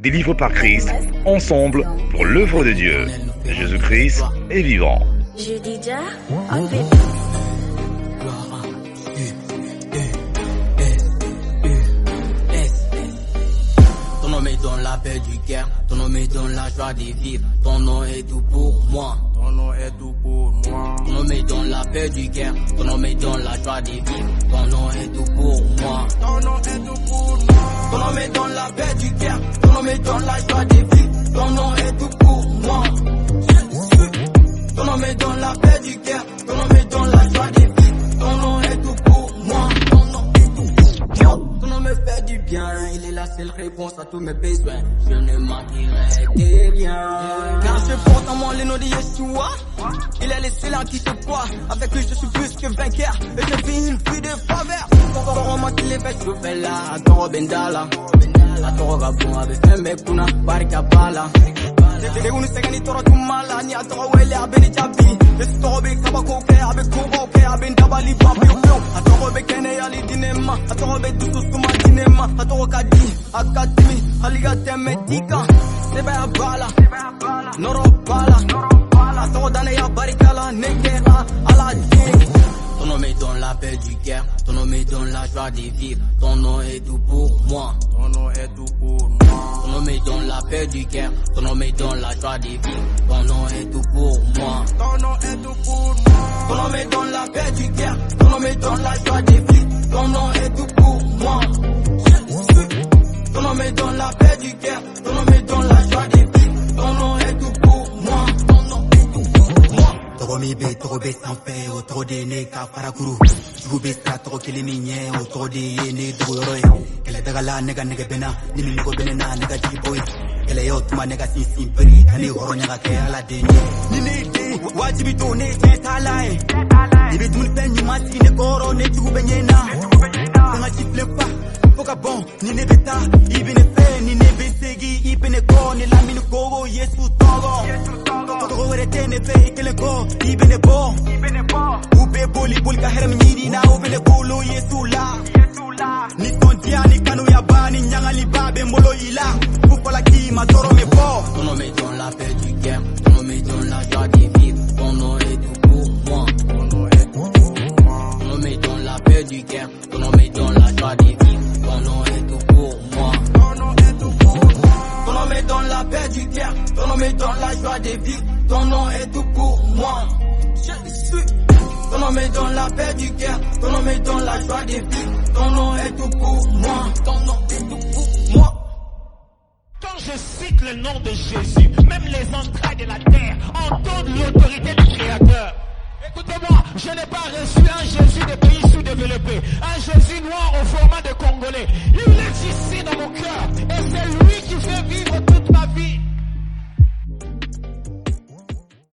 délivrés par Christ, ensemble pour l'œuvre de Dieu. Jésus-Christ est vivant. Je dis déjà, on fait. Ton nom est dans la paix du cœur, ton nom est dans la joie de vivre, ton nom est tout pour moi. Ton nom est tout pour moi. Ton nom est dans la paix du cœur, ton nom est dans la joie de vivre, ton nom est tout pour moi. Ton nom est tout pour moi. Ton nom est dans la paix du cœur, ton nom est dans la joie de vivre, ton nom est tout pour moi. Ton nom est dans la paix du cœur, ton nom est dans la joie de vivre, ton nom est tout pour moi. Ton nom me fait du bien, il est la seule réponse à tous mes besoins. Je ne manquerai de rien. Car je porte en moi le nom de Yeshua. Il est le seul en qui je crois. Avec lui je suis plus que vainqueur. Et je vis une vie de faveur. Pour moi qu'il est fait, je fais là. Atoro Bendala. Atoro Gabon avec Fembekuna. Barika Bala. Dede unu segani toro tumala. Ni atoro wele abeni jabi. Yesu toro be kabako ke abe kubo ke abe ndabali babi yo. Atoro be kene yali dinema. Atoro be dutu suma dinema. Atoro kadi akatimi. Haliga temetika. Sebe abala. Noro bala. Atoro dane ya barikala. Nekera aladin. Ton nom est dans la paix du cœur, ton nom est dans la joie de vivre, ton nom est tout pour moi. Ton nom est tout pour moi. Ton nom est dans la paix du cœur, ton nom est dans la joie de vivre, ton nom est tout pour moi. Ton nom est tout pour moi. Ton nom est dans la paix du cœur, ton nom est dans la joie de vivre, ton nom est tout pour moi. Ton nom est dans la paix du cœur, ton nom est dans la joie de vivre, ton nom est tout pour moi. Toro mi be toro be sanfɛ o tɔgɔ de ye ne ka farakuru jugu be sira tɔgɔ kelen min ɲɛ o tɔgɔ de ye ne dogoyɔrɔ ye kɛlɛdagala ne ka nɛgɛ bɛnna ni min nɔgɔ bɛ ne na ne ka jigi bɔ ye kɛlɛyaw tuma ne ka sinsin beri ka ne hɔrɔnya ka kɛ ala den ye ni ne ye den wajibi to ne tiɲɛ t'a la ye i bɛ dumunifɛn ɲuman sigi ne kɔrɔ ne jugu bɛ ɲɛ na kan ka sifilen fa fo ka bɔn ni ne bɛ taa i bɛ ne fɛ ni ne bɛ segin i bɛ ne kɔ ne lamini kogo yesu tɔgɔ tɔgɔ wɛrɛ tɛ ne fɛ i kelen kɔ i bɛ ne bɔ u bɛ boli boli ka hɛrɛ min ɲini na u bɛ ne bolo yesu la nisɔndiya ni kanuyaba ni ɲagaliba bɛ n bolo i la u fɔla k'i ma tɔɔrɔ mɛ bɔ. Ton nom est dans la paix du cœur, ton nom est dans la joie de vivre, ton nom est tout pour moi. Ton nom est tout pour moi. Ton nom est dans la paix du cœur, ton nom est dans la joie de vivre, ton nom est tout pour moi. Ton nom est tout pour moi. Ton nom est dans la paix du cœur, ton nom est dans la joie de vivre, ton nom est tout pour moi. Je suis. Ton nom est dans la paix du cœur, ton nom est dans la joie de vivre, ton nom est tout pour moi. Ton nom est tout pour moi. Quand je cite le nom de Jésus, même les entrailles de la terre entendent l'autorité du Créateur. Écoutez-moi, je n'ai pas reçu un Jésus des pays sous-développés, un